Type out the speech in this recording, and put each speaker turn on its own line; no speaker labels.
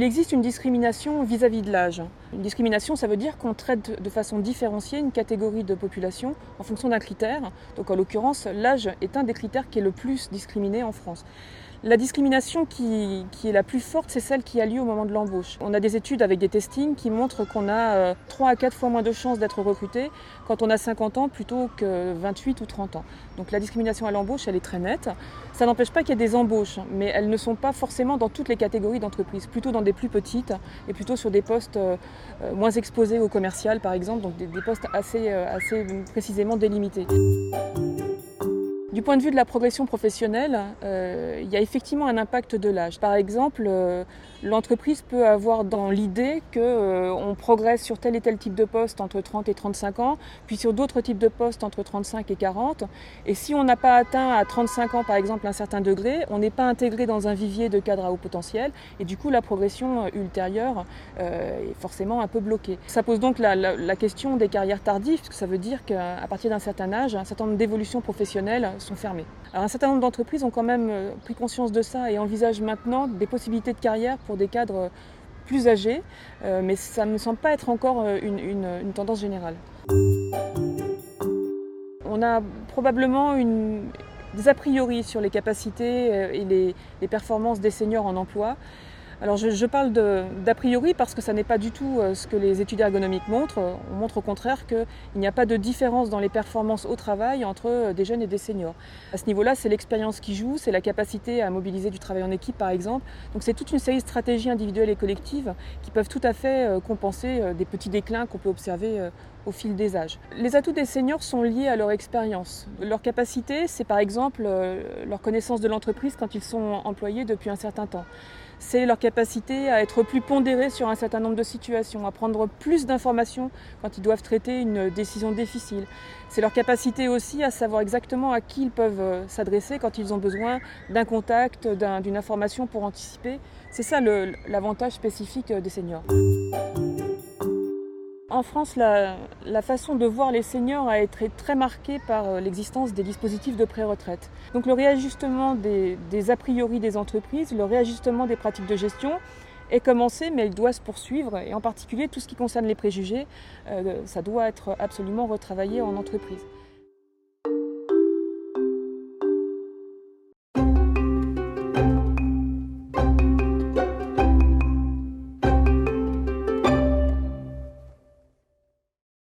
existe une discrimination vis-à-vis de l'âge. Une discrimination, ça veut dire qu'on traite de façon différenciée une catégorie de population en fonction d'un critère. Donc en l'occurrence, l'âge est un des critères qui est le plus discriminé en France. La discrimination qui est la plus forte, c'est celle qui a lieu au moment de l'embauche. On a des études avec des testings qui montrent qu'on a 3 à 4 fois moins de chances d'être recruté quand on a 50 ans plutôt que 28 ou 30 ans. Donc la discrimination à l'embauche, elle est très nette. Ça n'empêche pas qu'il y ait des embauches, mais elles ne sont pas forcément dans toutes les catégories d'entreprises, plutôt dans des plus petites et plutôt sur des postes moins exposés au commercial par exemple, donc des postes assez précisément délimités. Du point de vue de la progression professionnelle, il y a effectivement un impact de l'âge. Par exemple, l'entreprise peut avoir dans l'idée qu'on progresse sur tel et tel type de poste entre 30 et 35 ans, puis sur d'autres types de postes entre 35 et 40. Et si on n'a pas atteint à 35 ans, par exemple, un certain degré, on n'est pas intégré dans un vivier de cadres à haut potentiel, et du coup, la progression ultérieure est forcément un peu bloquée. Ça pose donc la question des carrières tardives, parce que ça veut dire qu'à partir d'un certain âge, un certain nombre d'évolutions professionnelles sont fermées. Alors un certain nombre d'entreprises ont quand même pris conscience de ça et envisagent maintenant des possibilités de carrière pour des cadres plus âgés, mais ça ne me semble pas être encore une tendance générale. On a probablement des a priori sur les capacités et les performances des seniors en emploi. Alors je parle d'a priori parce que ça n'est pas du tout ce que les études ergonomiques montrent. On montre au contraire qu'il n'y a pas de différence dans les performances au travail entre des jeunes et des seniors. À ce niveau-là, c'est l'expérience qui joue, c'est la capacité à mobiliser du travail en équipe par exemple. Donc c'est toute une série de stratégies individuelles et collectives qui peuvent tout à fait compenser des petits déclins qu'on peut observer au fil des âges. Les atouts des seniors sont liés à leur expérience. Leur capacité, c'est par exemple leur connaissance de l'entreprise quand ils sont employés depuis un certain temps. C'est leur capacité à être plus pondérés sur un certain nombre de situations, à prendre plus d'informations quand ils doivent traiter une décision difficile. C'est leur capacité aussi à savoir exactement à qui ils peuvent s'adresser quand ils ont besoin d'un contact, d'une information pour anticiper. C'est ça l'avantage spécifique des seniors. En France, la façon de voir les seniors a été très marquée par l'existence des dispositifs de pré-retraite. Donc le réajustement des a priori des entreprises, le réajustement des pratiques de gestion est commencé, mais il doit se poursuivre. Et en particulier, tout ce qui concerne les préjugés, ça doit être absolument retravaillé en entreprise.